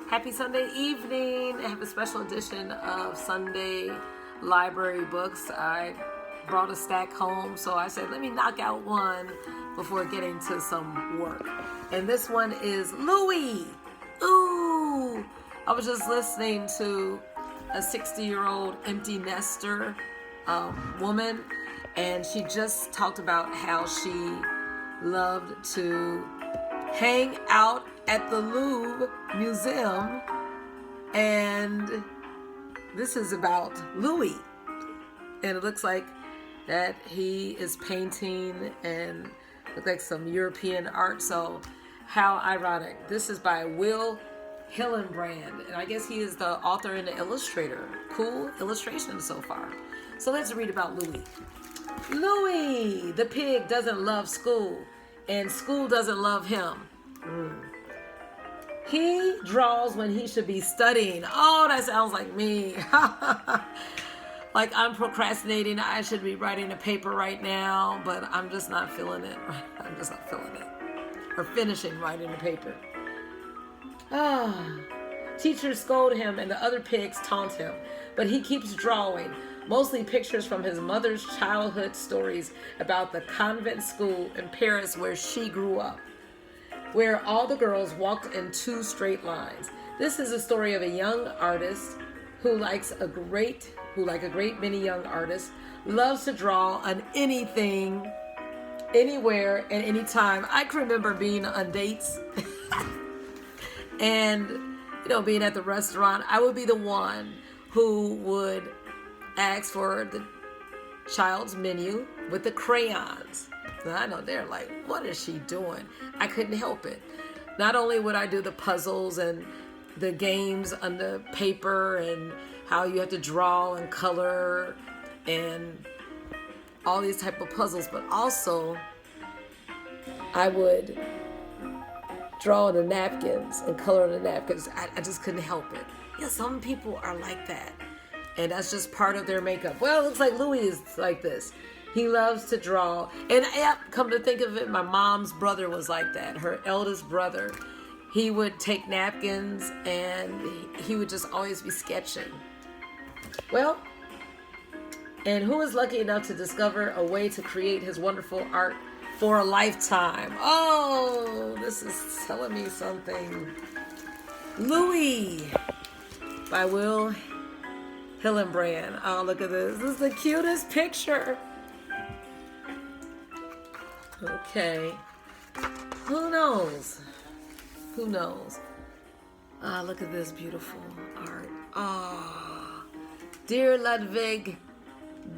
Happy Sunday evening. I have a special edition of Sunday library books. I brought a stack home, so I said, let me knock out one before getting to some work. And this one is Louie. Ooh! I was just listening to a 60-year-old empty nester woman, and she just talked about how she loved to hang out at the Louvre Museum, and this is about Louis, and it looks like that he is painting and look like some European art, so how ironic. This is by Will Hillenbrand, and I guess he is the author and the illustrator. Cool illustration so far. So let's read about Louis. Louis, the pig, doesn't love school, and school doesn't love him. He draws when he should be studying. Oh, that sounds like me. Like I'm procrastinating. I should be writing a paper right now, but I'm just not feeling it. I'm just not feeling it. Or finishing writing a paper. Teachers scold him and the other pigs taunt him, but he keeps drawing, mostly pictures from his mother's childhood stories about the convent school in Paris where she grew up, where all the girls walked in two straight lines. This is a story of a young artist who like a great many young artists, loves to draw on anything, anywhere, and anytime. I can remember being on dates and, being at the restaurant. I would be the one who would ask for the child's menu with the crayons. I know they're like, what is she doing? I couldn't help it. Not only would I do the puzzles and the games on the paper and how you have to draw and color and all these type of puzzles, but also I would draw on the napkins and color on the napkins. I just couldn't help it. Yeah, some people are like that, and that's just part of their makeup. Well, it looks like Louis is like this. He loves to draw. And come to think of it, my mom's brother was like that. Her eldest brother. He would take napkins and he would just always be sketching. Well, and who is lucky enough to discover a way to create his wonderful art for a lifetime? Oh, this is telling me something. Louis by Will Hillenbrand. Oh, look at this. This is the cutest picture. Okay. Who knows? Who knows? Look at this beautiful art. Dear Ludwig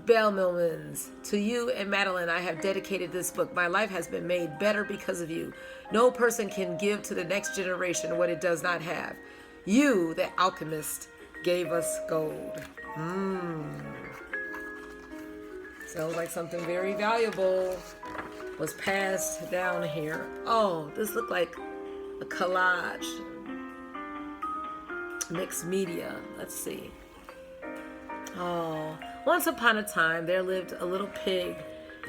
Bellmillmans, to you and Madeline, I have dedicated this book. My life has been made better because of you. No person can give to the next generation what it does not have. You, the alchemist, gave us gold. Sounds like something very valuable was passed down here. Oh, this looked like a collage. Mixed media. Let's see. Oh, once upon a time, there lived a little pig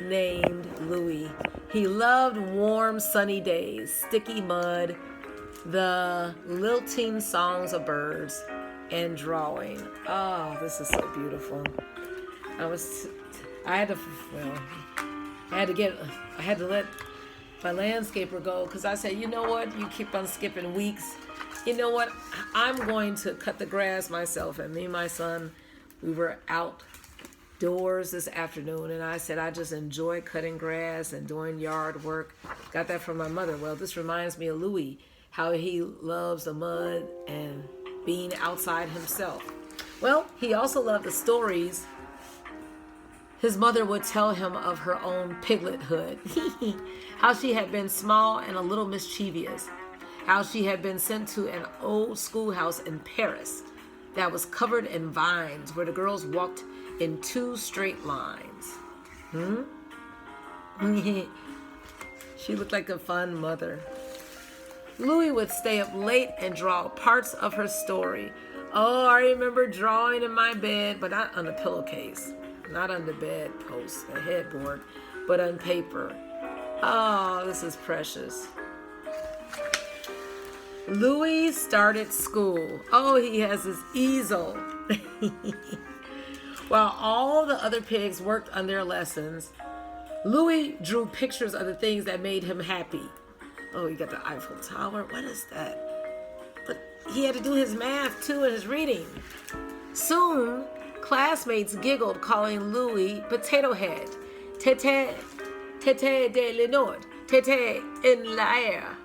named Louis. He loved warm, sunny days, sticky mud, the lilting songs of birds, and drawing. Oh, this is so beautiful. I had to let my landscaper go because I said, you know what? You keep on skipping weeks. You know what? I'm going to cut the grass myself. And me and my son, we were outdoors this afternoon, and I said I just enjoy cutting grass and doing yard work. Got that from my mother. Well, this reminds me of Louis, how he loves the mud and being outside himself. Well, he also loved the stories his mother would tell him of her own piglethood. How she had been small and a little mischievous. How she had been sent to an old schoolhouse in Paris that was covered in vines where the girls walked in two straight lines. She looked like a fun mother. Louis would stay up late and draw parts of her story. Oh, I remember drawing in my bed, but not on a pillowcase. Not on the bedpost, the headboard, but on paper. Oh, this is precious. Louis started school. Oh, he has his easel. While all the other pigs worked on their lessons, Louis drew pictures of the things that made him happy. Oh, you got the Eiffel Tower. What is that? But he had to do his math too and his reading. Soon, classmates giggled, calling Louis Potato Head. Tete, tete de le nord, tete in l'air.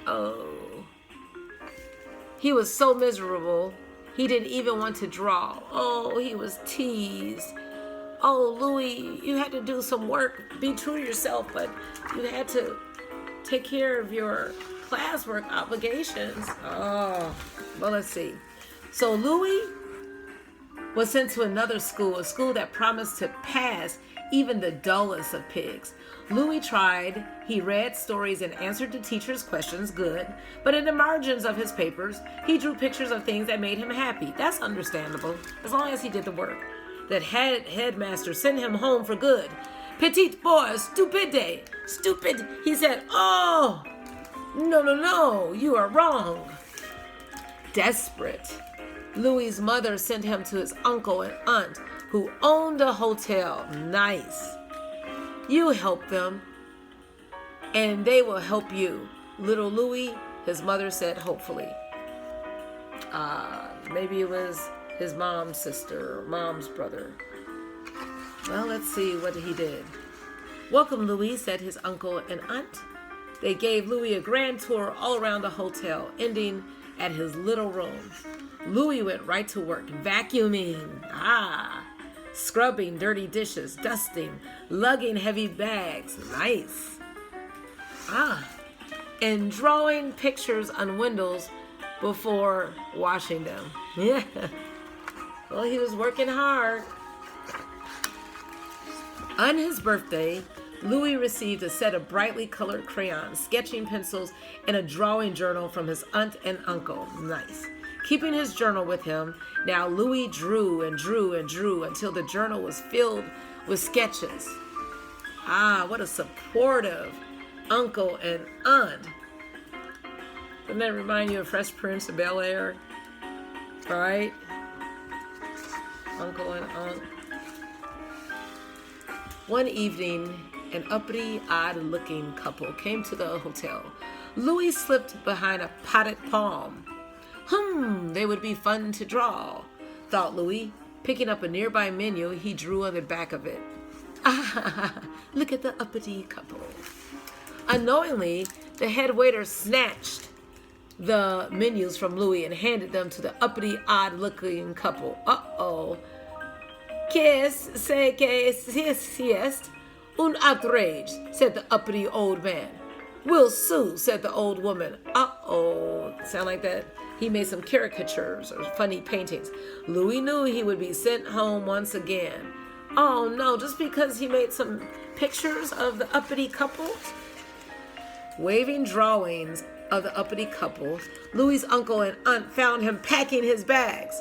Oh. He was so miserable, he didn't even want to draw. Oh, he was teased. Oh, Louis, you had to do some work. Be true to yourself, but you had to take care of your classwork obligations. Oh, well, let's see. So Louis was sent to another school, a school that promised to pass even the dullest of pigs. Louis tried. He read stories and answered the teacher's questions good, but in the margins of his papers, he drew pictures of things that made him happy. That's understandable, as long as he did the work. That headmaster sent him home for good. Petit boy, stupide, stupid. He said, oh, no, you are wrong. Desperate, Louis's mother sent him to his uncle and aunt who owned a hotel. Nice. You help them, and they will help you. Little Louis, his mother said hopefully. Maybe it was his mom's sister or mom's brother. Well, let's see what he did. Welcome, Louis, said his uncle and aunt. They gave Louis a grand tour all around the hotel, ending at his little room. Louis went right to work, vacuuming, scrubbing dirty dishes, dusting, lugging heavy bags, nice, and drawing pictures on windows before washing them. Yeah. Well, he was working hard. On his birthday, Louis received a set of brightly colored crayons, sketching pencils, and a drawing journal from his aunt and uncle. Nice. Keeping his journal with him, now Louis drew and drew and drew until the journal was filled with sketches. What a supportive uncle and aunt. Doesn't that remind you of Fresh Prince of Bel-Air? All right? Uncle and aunt. One evening, an uppity, odd-looking couple came to the hotel. Louis slipped behind a potted palm. They would be fun to draw, thought Louis. Picking up a nearby menu, he drew on the back of it. Look at the uppity couple. Unknowingly, the head waiter snatched the menus from Louis and handed them to the uppity, odd-looking couple. Qu'est-ce que c'est un outrage, said the uppity old man. Will sue, said the old woman. Sound like that? He made some caricatures or funny paintings. Louis knew he would be sent home once again. Oh no, just because he made some pictures of the uppity couple? Waving drawings of the uppity couple, Louis's uncle and aunt found him packing his bags.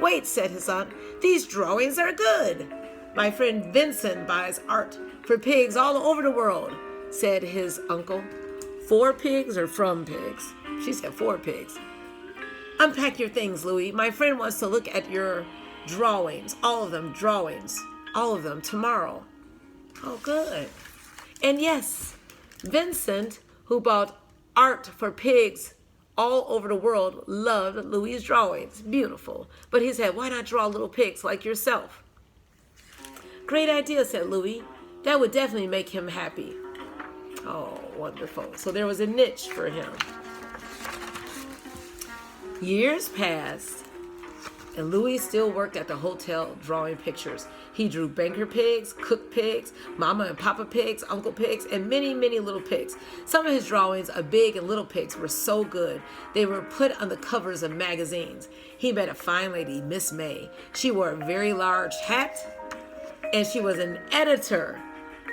Wait, said his aunt, these drawings are good. My friend Vincent buys art for pigs all over the world, said his uncle. 4 pigs or from pigs? She said 4 pigs. Unpack your things, Louis. My friend wants to look at your drawings. All of them, drawings. All of them, tomorrow. Oh, good. And yes, Vincent, who bought art for pigs all over the world, loved Louis' drawings. Beautiful. But he said, why not draw little pigs like yourself? Great idea, said Louis. That would definitely make him happy. Oh, wonderful. So there was a niche for him. Years passed, and Louis still worked at the hotel drawing pictures. He drew banker pigs, cook pigs, mama and papa pigs, uncle pigs, and many, many little pigs. Some of his drawings of big and little pigs were so good, they were put on the covers of magazines. He met a fine lady, Miss May. She wore a very large hat, and she was an editor.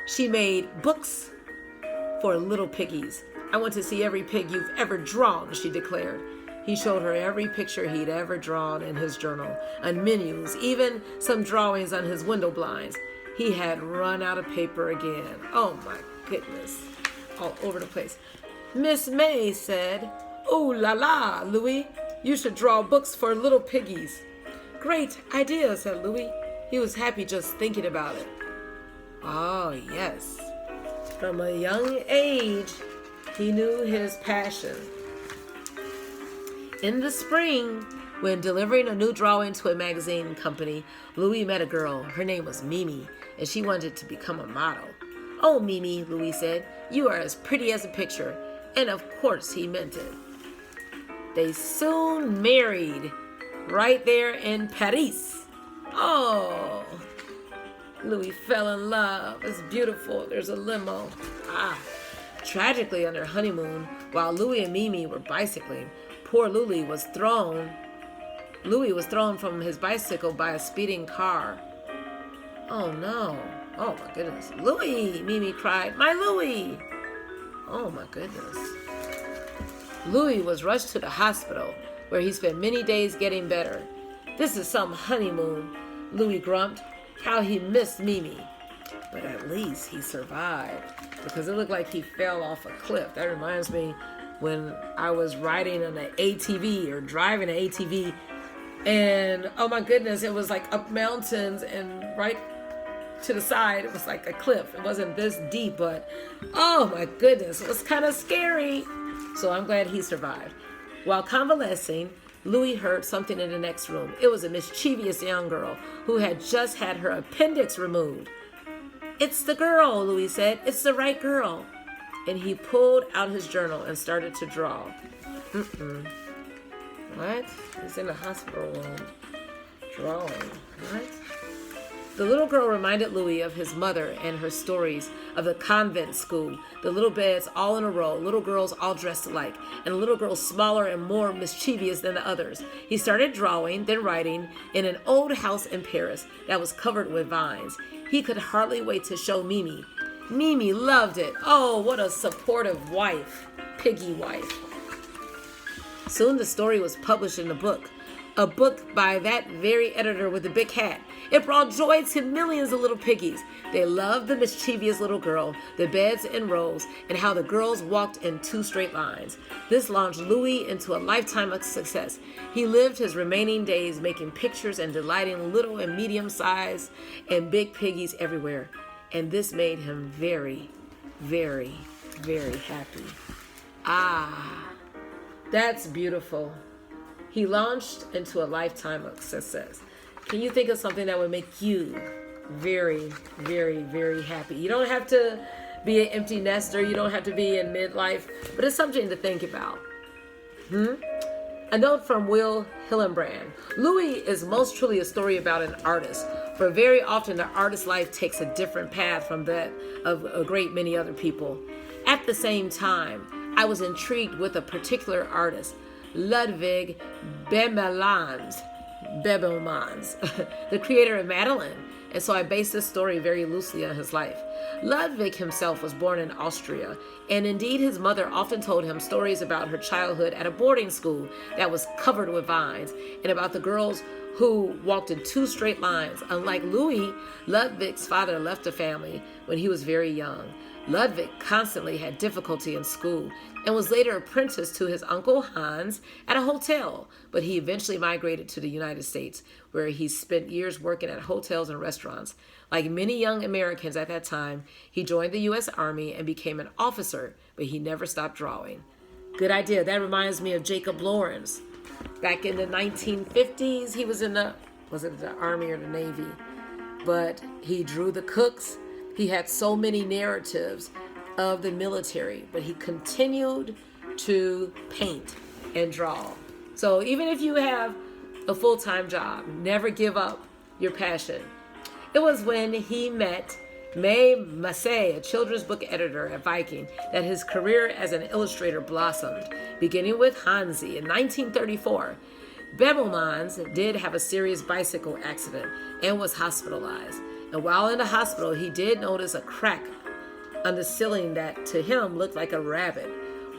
She made books for little piggies. I want to see every pig you've ever drawn, she declared. He showed her every picture he'd ever drawn in his journal, on menus, even some drawings on his window blinds. He had run out of paper again. Oh my goodness, all over the place. Miss May said, "Ooh la la, Louis, you should draw books for little piggies." "Great idea," said Louis. He was happy just thinking about it. Oh, yes. From a young age, he knew his passion. In the spring, when delivering a new drawing to a magazine company, Louis met a girl. Her name was Mimi, and she wanted to become a model. "Oh, Mimi," Louis said, "you are as pretty as a picture." And of course, he meant it. They soon married right there in Paris. Oh, Louis fell in love. It's beautiful. There's a limo. Tragically, on their honeymoon, while Louis and Mimi were bicycling, poor Louis was thrown from his bicycle by a speeding car. Oh no. Oh my goodness. "Louis," Mimi cried. "My Louis." Oh my goodness. Louis was rushed to the hospital, where he spent many days getting better. "This is some honeymoon," Louis grumped. How he missed Mimi. But at least he survived, because it looked like he fell off a cliff. That reminds me when I was riding on an ATV or driving an ATV, and oh my goodness, it was like up mountains, and right to the side it was like a cliff. It wasn't this deep, but oh my goodness, it was kind of scary. So I'm glad he survived. While convalescing, Louis heard something in the next room. It was a mischievous young girl who had just had her appendix removed. "It's the girl," Louis said. "It's the right girl." And he pulled out his journal and started to draw. What? He's in the hospital room drawing. What? The little girl reminded Louis of his mother and her stories of the convent school, the little beds all in a row, little girls all dressed alike, and little girls smaller and more mischievous than the others. He started drawing, then writing, in an old house in Paris that was covered with vines. He could hardly wait to show Mimi. Mimi loved it. Oh, what a supportive wife, piggy wife. Soon the story was published in a book by that very editor with the big hat. It brought joy to millions of little piggies. They loved the mischievous little girl, the beds in rows, and how the girls walked in 2 straight lines. This launched Louis into a lifetime of success. He lived his remaining days making pictures and delighting little and medium-sized and big piggies everywhere. And this made him very, very, very happy. That's beautiful. He launched into a lifetime of success. Can you think of something that would make you very, very, very happy? You don't have to be an empty nester. You don't have to be in midlife, but it's something to think about. A note from Will Hillenbrand. Louis is most truly a story about an artist, for very often the artist's life takes a different path from that of a great many other people. At the same time, I was intrigued with a particular artist, Ludwig Bebelmans, the creator of Madeline, and so I based this story very loosely on his life. Ludwig himself was born in Austria, and indeed his mother often told him stories about her childhood at a boarding school that was covered with vines, and about the girls who walked in 2 straight lines. Unlike Louis, Ludwig's father left the family when he was very young. Ludwig constantly had difficulty in school and was later apprenticed to his uncle Hans at a hotel, but he eventually migrated to the United States, where he spent years working at hotels and restaurants. Like many young Americans at that time, he joined the U.S. Army and became an officer, but he never stopped drawing. Good idea. That reminds me of Jacob Lawrence. Back in the 1950s, he was in the Army or the Navy, but he drew the cooks. He had so many narratives of the military, but he continued to paint and draw. So even if you have a full-time job, never give up your passion. It was when he met May Massey, a children's book editor at Viking, that his career as an illustrator blossomed, beginning with Hansi in 1934. Bebelmans did have a serious bicycle accident and was hospitalized. And while in the hospital, he did notice a crack on the ceiling that to him looked like a rabbit.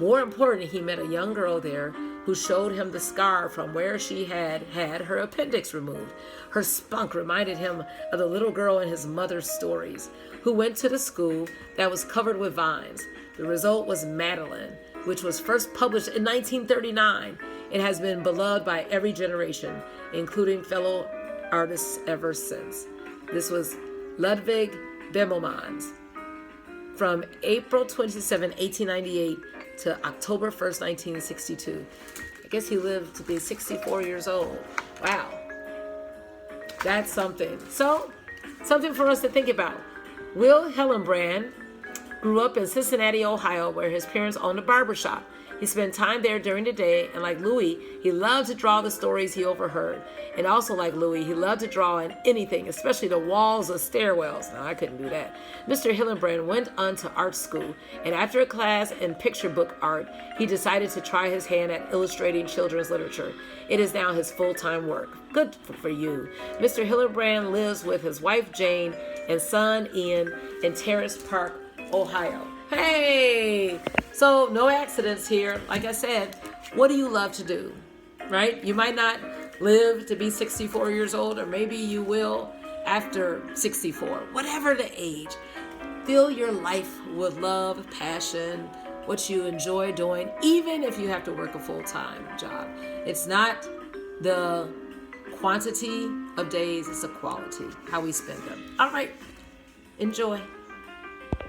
More important, he met a young girl there who showed him the scar from where she had had her appendix removed. Her spunk reminded him of the little girl in his mother's stories, who went to the school that was covered with vines. The result was Madeline. which was first published in 1939. It has been beloved by every generation, including fellow artists ever since. This was Ludwig Bemelmans from April 27, 1898 to October 1st, 1962. I guess he lived to be 64 years old. Wow. That's something. So, something for us to think about. Will Hillenbrand grew up in Cincinnati, Ohio, where his parents owned a barber shop. He spent time there during the day, and like Louis, he loved to draw the stories he overheard. And also like Louis, he loved to draw on anything, especially the walls of stairwells. No, I couldn't do that. Mr. Hillenbrand went on to art school, and after a class in picture book art, he decided to try his hand at illustrating children's literature. It is now his full-time work. Good for you. Mr. Hillenbrand lives with his wife, Jane, and son, Ian, in Terrace Park, Ohio. Hey! So, no accidents here. Like I said, what do you love to do? Right? You might not live to be 64 years old, or maybe you will after 64. Whatever the age, fill your life with love, passion, what you enjoy doing, even if you have to work a full-time job. It's not the quantity of days, it's the quality, how we spend them. All right. Enjoy.